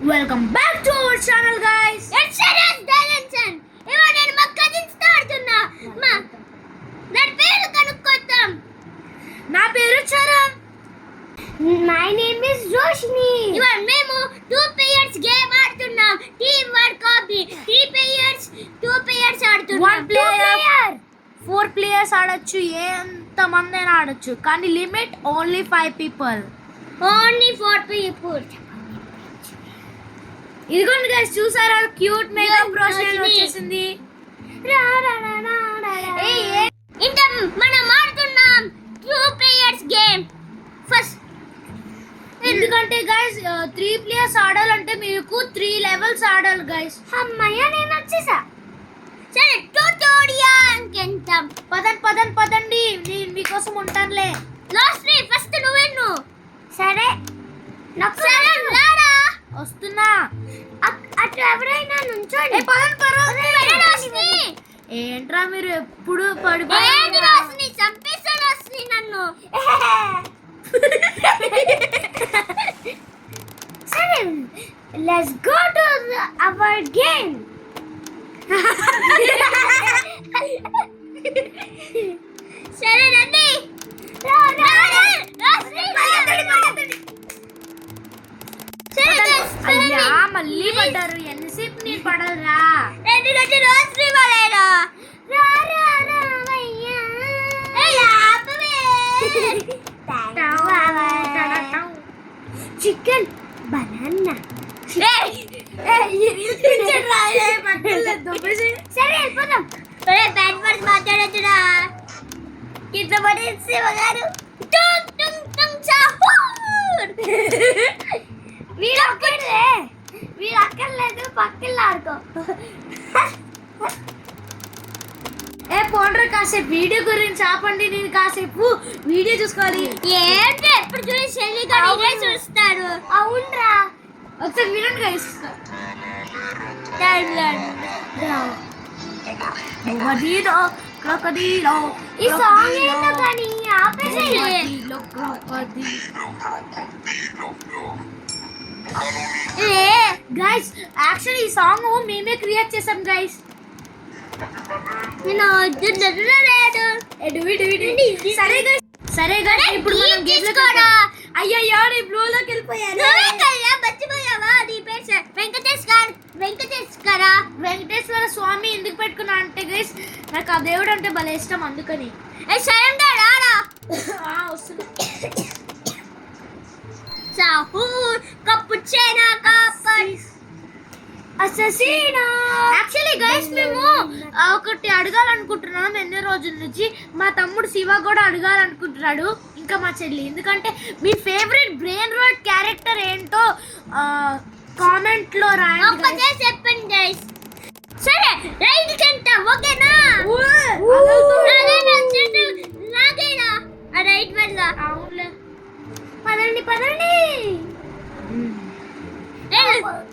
Welcome back to our channel guys. It's షరస్ డైలెన్సన్. ఇవాళ నేను మా కజిన్స్ తో ఆడుతున్నా. నా పేరు కనుక్కొద్దాం. నా పేరు Charan. My name is Roshini. ఇవాళ మేము 2 players గేమ్ ఆడుతున్నాం. టీమ్ వర్క్ కాపీ. 3 players 2 players ఆడుతున్నాం. 1 player 4 players ఆడొచ్చు. ఎంత మంది అయినా ఆడొచ్చు. కానీ limit only 5 people. Only 4 people. ఇదిగోండి గైస్, చూసారా క్యూట్ మేకప్ రోషన్ వచ్చేసింది. ఇంత మనం ఆడుతున్నాం 2 players గేమ్. ఫస్ట్ ఎందుకంటే గైస్ 3 players ఆడాలంటే మీకు 3 levels ఆడాలి గైస్. అమ్మయ్య నేను వచ్చేసా. సరే ట్యూటోరియల్ కెంటాం. పదండి నేను మీకోసం ఉంటానులే. లాస్ట్ ఫస్ట్ నువ్వు. సరే సరే రారా. వస్తున్నా. అటు ఎవరైనా నుంచోండి. ఏంట్రా మీరు ఎప్పుడు పడిపోయి చంపేస్తాడు వస్తుంది నన్ను. సరే let's go to our game. సరే రండి. అయ్యా మళ్ళీ పడ్డారు. ఎంతసేపు నేను పడరా? ఎందుకంటే రోజు పడేరా. Chicken banana. సరే వెళ్ళిపోదాం. బ్యాట్ వర్క్ మాట్లాడచ్చురా. కింద పడేసి గారు వీడు అక్కర్లేదు. పక్కన ఆడుకో. పోండ్రా కాసేపు వీడియో గురించి ఆపండి. నేను కాసేపు వీడియో చూసుకోవాలి. ఏంటి ఎప్పుడు చూసి చెల్లి చూస్తారు. అవునరా ఒకసారి వినండి గైస్. ఈ సాంగ్ ఏంటో కానీ ఆపేసేయ్. గైస్ యాక్చువల్లీ ఈ సాంగ్ మేమే క్రియేట్ చేసాం గైస్. సరే గైస్ ఇప్పుడు మనం గేమ్ లో అయ్యయ్యో నీ బ్లూ లోకి వెళ్ళిపోయాను. మర్చిపోయావా? నీ పేరు వెంకటేశ్వర స్వామి ఎందుకు పెట్టుకున్నా అంటే గైస్ నాకు ఆ దేవుడు అంటే భలే ఇష్టం, అందుకని. యాక్చువల్లీ గైస్ మేము ఒకటి అడగాలనుకుంటున్నాం ఎన్ని రోజుల నుంచి. మా తమ్ముడు శివ కూడా అడగాలనుకుంటున్నాడు, ఇంకా మా చెల్లి. ఎందుకంటే మీ ఫేవరెట్ బ్రెయిన్ రాట్ క్యారెక్టర్ ఏంటో కామెంట్ లో రాయండి. చెప్పండి గైస్. సరే రైట్ కెంట ఓకేనా? నాగేనా రైట్ వల్ల. అవునులే పదండి.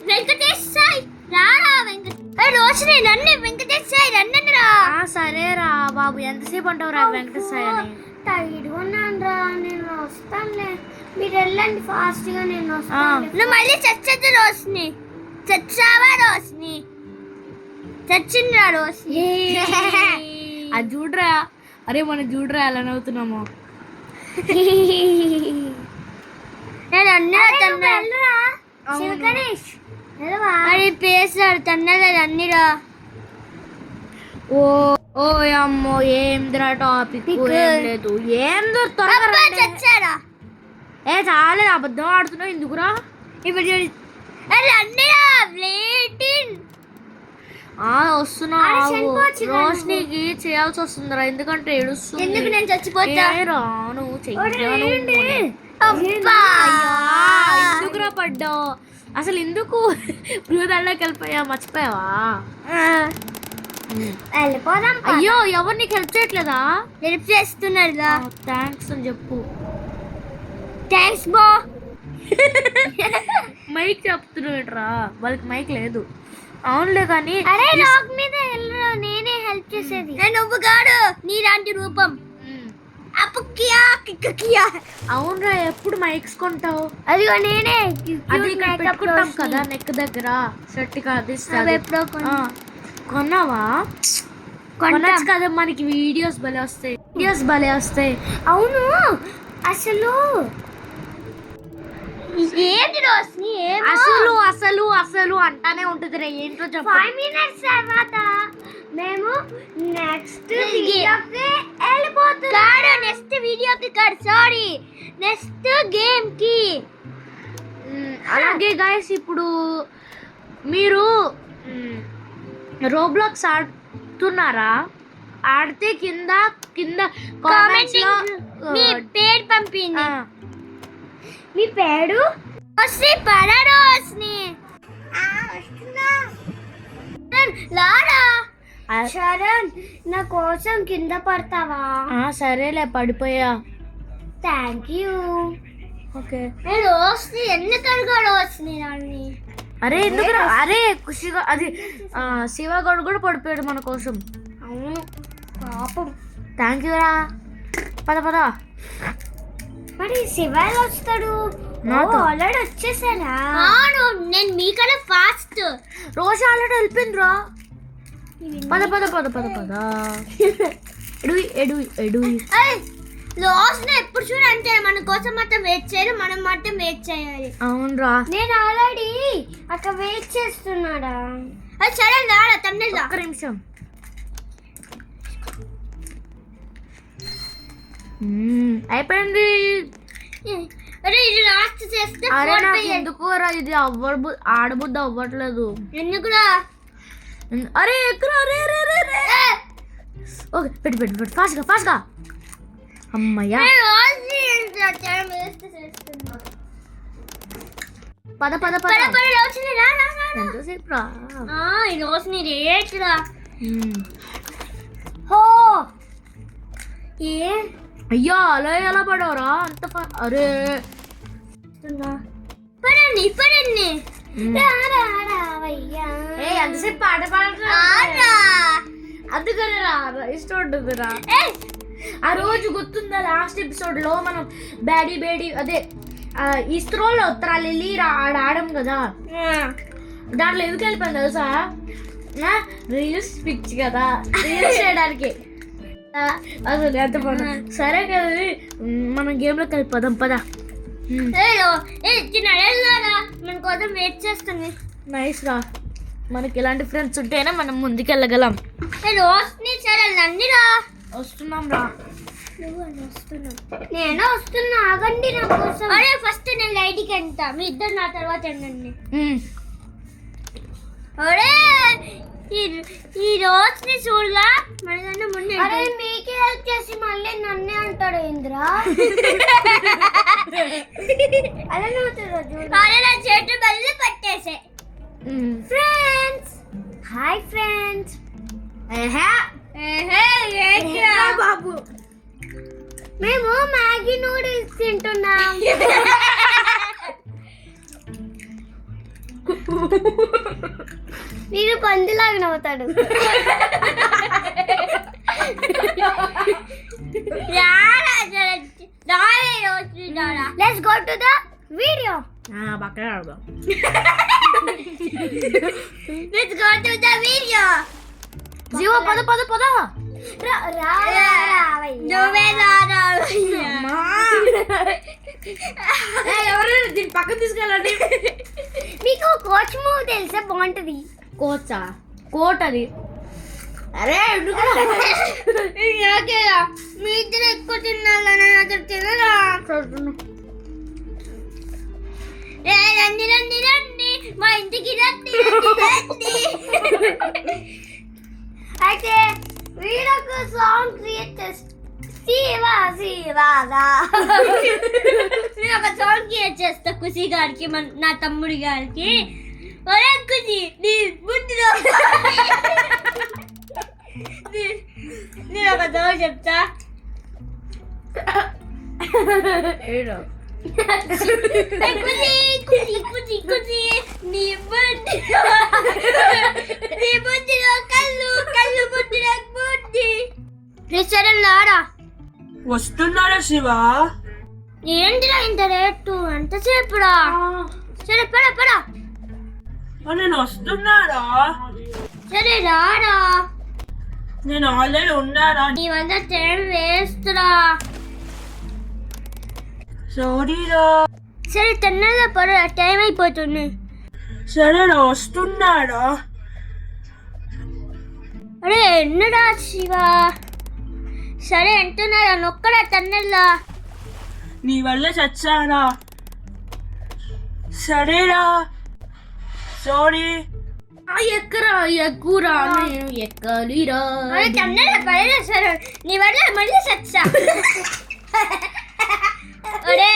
వెంకటేష్ సాయి రారా. రోషిని నన్ను వెంకటేష్ సాయి రండిరా. సరే రా బాబు, ఎంతసేపు అంటావు రా వెంకటేష్ సాయి అని? టైర్డ్ ఉన్నాను రా. నేను వస్తానులే, మీరు వెళ్ళండి ఫాస్ట్ గా. నేను వస్తాను. నువ్వు మళ్ళీ చచ్చదు రోషిని. చచ్చావా రోషిని? చచ్చిందిరా రోషిని. అది చూడరా. అరే మనం చూడరా ఎలా నవ్వుతున్నామో. నేను అన్నీ గణేష్ మరి పేసాడు తన్నదా అన్నిరా. ఓ అమ్మో ఏంద్రా టాపిక్ ఏం లేదు. ఏం చచ్చారా? చాలే అబద్ధం ఆడుతున్నావు ఎందుకురా? ఇప్పుడు వస్తున్నా. రోషినికి చేయాల్సి వస్తుందిరా, ఎందుకంటే ఏడుస్తుంది. ఎందుకు నేను చచ్చిపోతా? రాను ఎందుకురా పడ్డావు? అసలు ఎందుకు బ్లూదాల్లోకి వెళ్ళిపోయా? మర్చిపోయావా? వెళ్ళిపోదాం. అయ్యో ఎవరు నీకు హెల్ప్ చేయట్లేదా? హెల్ప్ చేస్తున్నారు. థ్యాంక్స్ అని చెప్పు. థ్యాంక్స్ బో. మైక్ చెప్తున్నాడురా, వాళ్ళకి మైక్ లేదు. అవునులే కానీ అరే లాక్ మీద నేనే హెల్ప్ చేసేది. నువ్వు కాదు నీలాంటి రూపం. అప్పుకియా కిక్కకియా. అవునరా, ఎప్పుడు మైక్స్ కొంటావు? అదిగో నేనే అది ఇక్కడ పెట్టుకుంటాం కదా నెక్ దగ్గర, షర్ట్ కాదు. ఎప్పుడో కొన్నావా? కొనచ్చు కదా, మనకి వీడియోస్ భలే వస్తాయి. అవును, అసలు ఏంటి రోష్ని అసలు అంటానే ఉంటుంది రే. ఏంటో చెప్పు. 5 minutes తర్వాత మేము నెక్స్ట్ వీడియోకి వెళ్ళిపోతున్నాం. నెక్స్ట్ వీడియోకి కాదు, సారీ, నెక్స్ట్ గేమ్ కి. అలాగే గైస్, ఇప్పుడు మీరు రోబ్లాక్స్ ఆడుతున్నారా? ఆడితే కింద కామెంట్స్ లో మీ పేరు పంపింది. మీ పేరు రోష్ని. లారా శరణ్, నా కోసం కింద పడతావా? సరేలే, పడిపోయా. Thank you. ఓకే. రోష్ని ఎందుకనగా రోష్ని నన్ను. అరే ఎందుకు? అరే ఖుషిగా అది శివగౌడ్ కూడా పడిపోయాడు మన కోసం. అవును పాపం. థ్యాంక్ యూ రా. పద. మరి శివాలు వస్తాడు. ఆల్రెడీ వచ్చేసారా? నేను మీకన్నా ఫాస్ట్. రోజు ఆల్రెడీ వెళ్ళిపోయింది రా. పద. ఎడువి లాస్ట్ ఎప్పుడు చూడు అంటే మన కోసం మాత్రం వెయిట్ చేయరు, మనం మాత్రం వెయిట్ చేయాలి. అవునరా, నేను ఆల్రెడీ అక్కడ వెయిట్ చేస్తున్నాడా. అది సరే రాడా తమ్ముడు. ఒక్క నిమిషం. అయిపోయింది. అరే ఇది లాస్ట్ చేస్తే ఎందుకు రా, ఇది ఆడబుద్ధి అవ్వట్లేదు. ఎందుకురా? అరే ఎక్కురా. ఓకే, పెట్టు ఫాస్ట్ గా. అమ్మయ్యా. పద. ఎంతసేపు రా? రోజుని రేట్ రా. అయ్యా, అలా ఎలా పడవరా అంత? అరే పడండి. ఎంతసేపు పాట అందుకనే ఇష్టం ఉంటుందిరా. ఆ రోజు గుర్తుందా, లాస్ట్ ఎపిసోడ్ లో మనం బేడీ అదే ఇస్రోలో ఉత్తరాలు వెళ్ళి ఆడాం కదా, దాంట్లో ఎందుకు వెళ్ళిపోయాను తెలుసా? రీల్స్ పిచ్ కదా, రీల్స్ చేయడానికి. అసలు ఎంత పని. సరే కదా, మనం గేమ్ లోకి వెళ్ళిపోదాం. పద. మన కోసం వెయిట్ చేస్తుంది. నైస్ రా, మనకి ఇలాంటి ఫ్రెండ్స్ ఉంటేనే మనం ముందుకెళ్ళగలం. వస్తున్నాం రా. నేను వస్తున్నా, ఆగండి నా కోసం. అరే ఫస్ట్ నేను లైట్కి వెళ్తా, మీ ఇద్దరు నా తర్వాత వెళ్ళండి. అరే ఈ రోజుని చూడగా మనకన్నా ముందు. అరే మీకే హెల్ప్ చేసి మళ్ళీ నన్నే అంటాడు ఏంద్రా. అలా అరే నా చేతులు మళ్ళీ పట్టేసే. Friends, hi friends. బాబు, మేము మ్యాగీ నూడిల్స్ తింటున్నాం. మీరు పందిలాగా నవ్వుతాడు. Let's go to the video. పక్కన ఆడదాం. Let's go to the video. Jeeva పద. ఎవరైనా దీన్ని పక్కన తీసుకెళ్ళండి. మీకు కోచ్ మూవ్ తెలుసా? బాగుంటది. కోట్ అది. అరే మీ ఇద్దరు ఎక్కువ తినాలని అతను తినరా? రండి మా ఇంటికి రండి. అయితే వీడొక సాంగ్ క్రియేట్ చేస్తా. నేను ఒక సాంగ్ క్రియేట్ చేస్తా ఖుషి గారికి, నా తమ్ముడి గారికి. ఒరే ఖుషి, నీ బుద్ధిలో నేను ఒక సాంగ్ చెప్తా. నీ బుద్ధిలో కళ్ళు బుద్ధిలో బుద్ధి. సరే లారా. వస్తున్నారా శివ? ఏంటిరా ఇంత రేటు? ఎంతసేపురా? సరే పడ పడ. నేను వస్తున్నారా? సరే రారా. నేను ఆల్రెడీ ఉన్నారా? నీ వద్ద టైం వేస్తురా. సారీరా. సరే తొందరగా పడ, టైం అయిపోతుంది. సరేనా వస్తున్నారా? అరే ఎన్నడా శివ? సరే అంటున్నారా? నొక్కడా తొందరగా. నీ వల్ల చచ్చానా? సరేరా. సారీ. ఎక్కరా ఎక్కురా నేను ఎక్కలిరా. అరే తొందరగా పడలే. సరే నీ వల్ల మళ్ళీ సచ్చా. అరే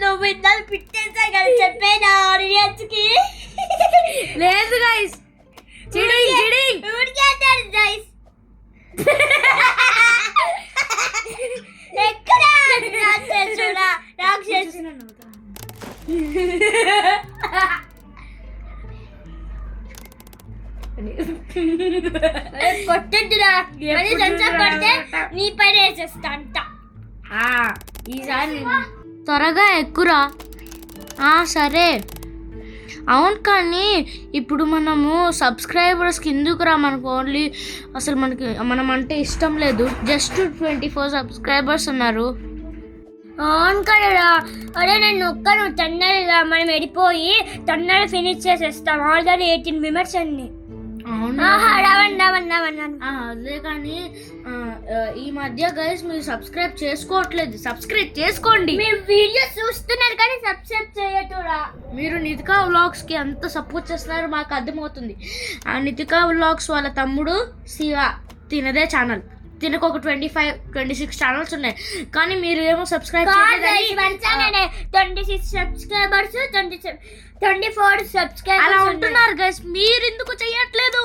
నువ్వు ఇద్దరు పిట్టేసా కదా చెప్పేనా ఆడియన్స్కి? లేదు గైస్, చిడింగ్ ఊరికేస్తారు గైస్. ఎక్కడ రాక్షసుడా? రాక్షసు కొట్టద్దురా. మళ్ళీ సంచా పడితే నీ పైన వేసేస్తా అంట. ఈసారి త్వరగా ఎక్కురా. సరే అవును, కానీ ఇప్పుడు మనము సబ్స్క్రైబర్స్కి ఎందుకురా? మనకు ఓన్లీ అసలు మనం అంటే ఇష్టం లేదు. జస్ట్ 24 సబ్స్క్రైబర్స్ ఉన్నారు. అవును కదరా. అరే నేను ఒక్కను తొందరగా మనం వెళ్ళిపోయి తొందరగా ఫినిష్ చేసేస్తాం. ఆల్రెడీ 18 మెంబర్స్ అన్ని. అదే కానీ ఈ మధ్య గైస్ మీరు సబ్స్క్రైబ్ చేసుకోవట్లేదు. సబ్స్క్రైబ్ చేసుకోండి. మీరు వీడియోస్ చూస్తున్నారు కానీ సబ్స్క్రైబ్ చేయటోరా. మీరు నితికా వ్లాగ్స్కి ఎంత సపోర్ట్ చేస్తున్నారో మాకు అర్థమవుతుంది. ఆ నితికా వ్లాగ్స్ వాళ్ళ తమ్ముడు శివ తినదే ఛానల్. తినకు ఒక 25-26 ఛానల్స్ ఉన్నాయి, కానీ మీరు ఏమో సబ్స్క్రైబ్ 26 సబ్స్క్రైబర్స్, 24 సబ్స్క్రైబర్స్ అలా ఉంటున్నారు గైస్. మీరు ఎందుకు చెయ్యట్లేదు?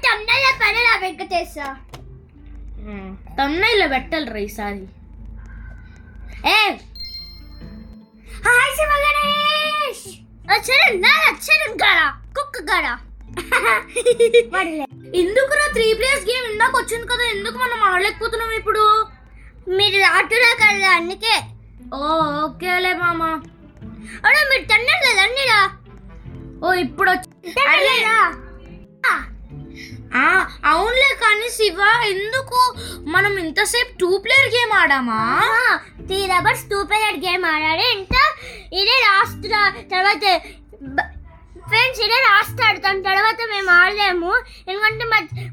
తొందరగా పడేలా వెంకటేశా. తమ్నైలో పెట్టాలి ఈసారి. హాయ్ శివ గణేష్. చరణ్ గారా కుక్క గారా. ఎందుకురా 3 players గేమ్ ఇందాక వచ్చింది కదా, ఎందుకు మనం ఆడలేకపోతున్నాం ఇప్పుడు? మీరు ఆటురా కదా అందుకే. ఓకేలే మామా. అరే మీరు తొందరగా రండిరా. ఇప్పుడు అవునులే, కానీ శివ ఎందుకు మనం ఇంతసేపు 2 player గేమ్ ఆడామా? 3 hours 2 player గేమ్ ఆడారు. ఇదే లాస్ట్. తర్వాత ఫ్రెండ్స్ ఇదే లాస్ట్ ఆడతాం. తర్వాత మేము ఆడలేము, ఎందుకంటే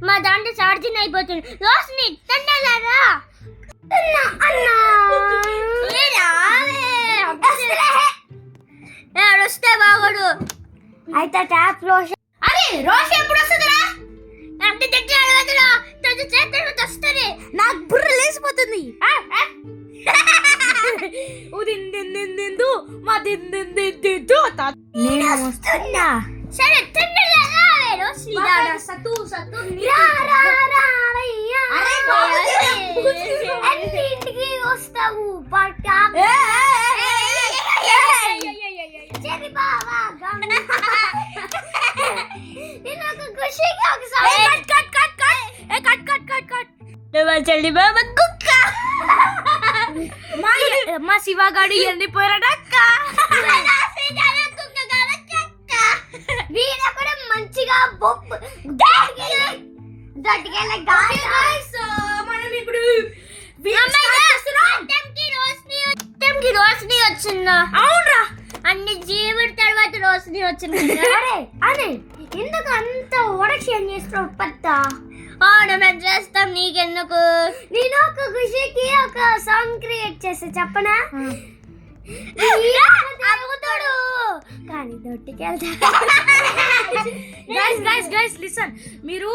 మా దాంట్లో ఛార్జింగ్ అయిపోతుంది. రోషిని తొందరగా వస్తే బాగోడు. అయితే ట్యాప్ రోషన్. అరే రోషన్ ఎప్పుడు వస్తుందిరా? అంటే దగ్గర అడగదురా. చేతులు వస్తుంది. నాకు బుర్ర లేసిపోతుంది. నేను వస్తున్నా. సరే తొందరగా రావే రోషిని. అన్నింటికి వస్తావు. చెల్లి బాబా కుక్క. మా శివగాడు ఎండిపోయాడక్క. వీడప్పుడు మంచిగా మనం ఇప్పుడు రోషిని వచ్చిందా? అవునరా, అన్ని జీవుడి తర్వాత రోషిని వచ్చింది. అదే ఎందుకు అంత ఓడక్షన్ చేస్తున్నావు? పత్తా మేము చేస్తాం. నీకెందుకు? నేను ఒక ఖుషికి ఒక సాంగ్ క్రియేట్ చేస్తా, చెప్పనా? అడుగుతాడు కానీ దొడ్డికి గైస్ లిసన్. మీరు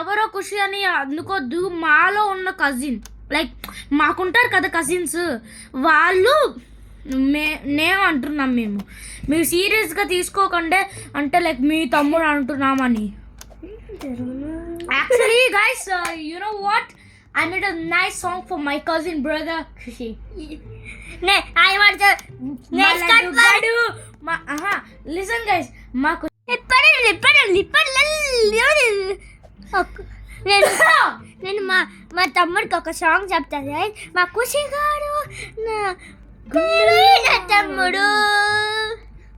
ఎవరో ఖుషి అని అందుకోద్దు. మాలో ఉన్న కజిన్, లైక్ మాకుంటారు కదా కజిన్స్, వాళ్ళు నేను అంటున్నాం. మీరు సీరియస్గా తీసుకోకండి. అంటే లైక్ మీ తమ్ముడు అంటున్నామని. Actually guys, you know what, I made a nice song for my cousin brother Krishi. Listen guys, మాకు నేను మా తమ్ముడికి ఒక సాంగ్ చెప్తాను guys. మా ఖుషి గారు నా తమ్ముడు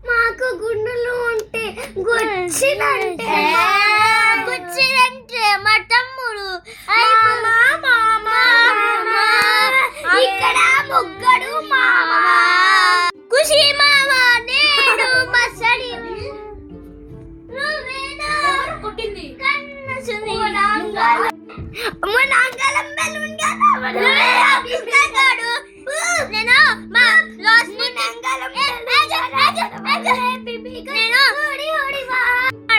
మాకు గుండెలు ఉంటే గుచ్చినంటే మా తమ్ముడు ఇక్కడ ముగ్గురు మామ ఖుషి మామ నేను మసడి కొట్టింది నేను మా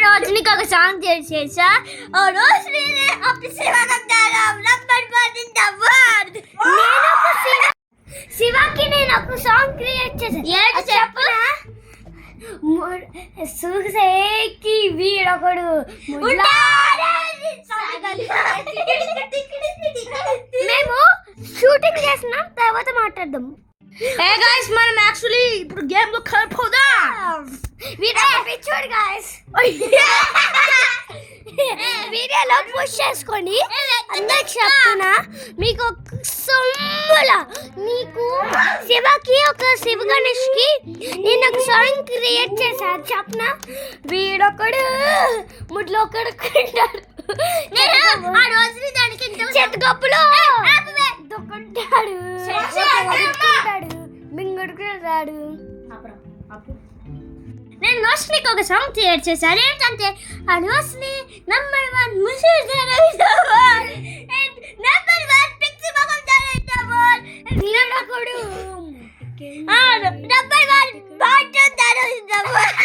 రోజునికి ఒక సాంగ్ చేసా రోజు శివాకి నేను ఒక సాంగ్ క్రియేట్ చేశాను చెప్పనా చూసేకి వీడొకడు మేము షూటింగ్ చేస్తున్నాం తర్వాత మాట్లాడదాం ఏ గాయ్స్ మనం యాక్చువల్లీ ఇప్పుడు గేమ్ లో కలిపోదాం చూడు గాయస్ వీడియోలో పుష్ చేసుకొని అందరికి చెప్తున్నా మీకు ఒక సొమ్ముల నీకు శివకి ఒక శివ గణేష్ కి నేను ఒక సాంగ్ క్రియేట్ చేశాను చెప్పనా వీడొకడు ముడ్లో ఒకడు కొంటాడు ఆ రోజు దానికి చెత్తగప్పులో దొక్కుంటాడు మింగుడుకుంటాడు నేను రోష్నికి ఒక సాంగ్ క్రియేట్ చేశాను ఏంటంటే ఆ Roshni number 1 ముసిర్ number 1 PICSI మగం జారేద్దామోల్ వీడొకడు number 1 bat జారేద్దామోల్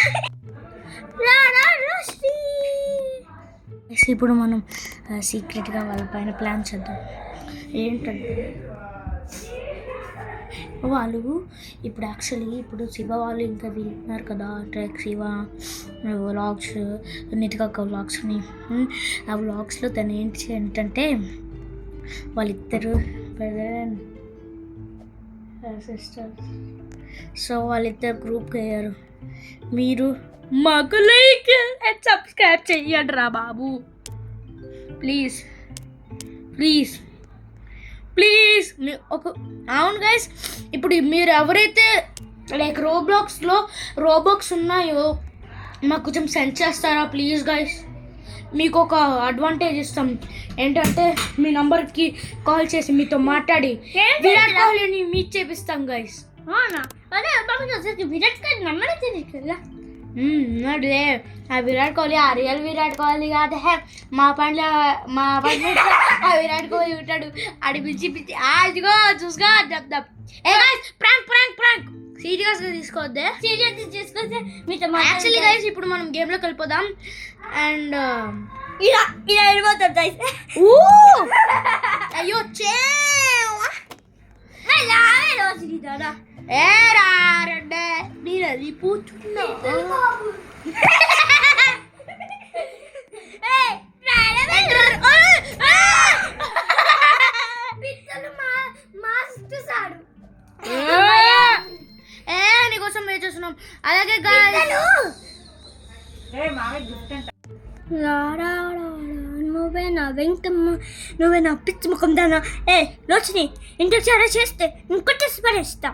రారా రోష్ని ఇప్పుడు మనం సీక్రెట్గా వాళ్ళ పైన ప్లాన్ చేద్దాం ఏంటంటే వాళ్ళు ఇప్పుడు యాక్చువల్లీ ఇప్పుడు శివ వాళ్ళు ఇంకా వింటున్నారు కదా ట్రెక్ శివ వ్లాగ్స్ నితికా వ్లాగ్స్ని ఆ వ్లాగ్స్లో తను ఏంటంటే వాళ్ళిద్దరు బ్రదర్ అండ్ సిస్టర్స్ సో వాళ్ళిద్దరు గ్రూప్కి అయ్యారు మీరు మాకు లైక్ అండ్ సబ్స్క్రైబ్ చెయ్యండి రా బాబు ప్లీజ్ ప్లీజ్ ప్లీజ్ ఒక అవును గైస్ ఇప్పుడు మీరు ఎవరైతే లైక్ రోబ్లాక్స్ ఉన్నాయో మాకు కొంచెం సెండ్ చేస్తారా ప్లీజ్ గైస్ మీకు ఒక అడ్వాంటేజ్ ఇస్తాం ఏంటంటే మీ నంబర్కి కాల్ చేసి మీతో మాట్లాడి విరాట్ కోహ్లీని మీట్ చేపిస్తాం గైస్ విరాట్ కోహ్లీ నమ్మనే తెలియదు అదే ఆ విరాట్ కోహ్లీ ఆ రియల్ విరాట్ కోహ్లీ కాదు హే మా పనిలో ఆ విరాట్ కోహ్లీ ఉంటాడు ఆడి పిలిచి ఇదిగో చూసుకో దబ్ దబ్ ఏ గైస్ ప్రాంక్ సీరియస్గా తీసుకోవద్దే తీసుకొస్తే మీతో యాక్చువల్లీ గైస్ ఇప్పుడు మనం గేమ్లోకి వెళ్ళిపోదాం అండ్ ఇలా వెళ్ళిపోతాం గైస్ అయ్యో రోజు ఏ రారండే నేను అది పూచున్నా నీకోసం వెయిట్ చేస్తున్నాం అలాగే నువ్వే నా వెంకమ్మ నువ్వే నా పిచ్చి ముఖం దానా ఏ రోచిని ఇంటికి చాలా చేస్తే ఇంకొచ్చేసి పడేస్తా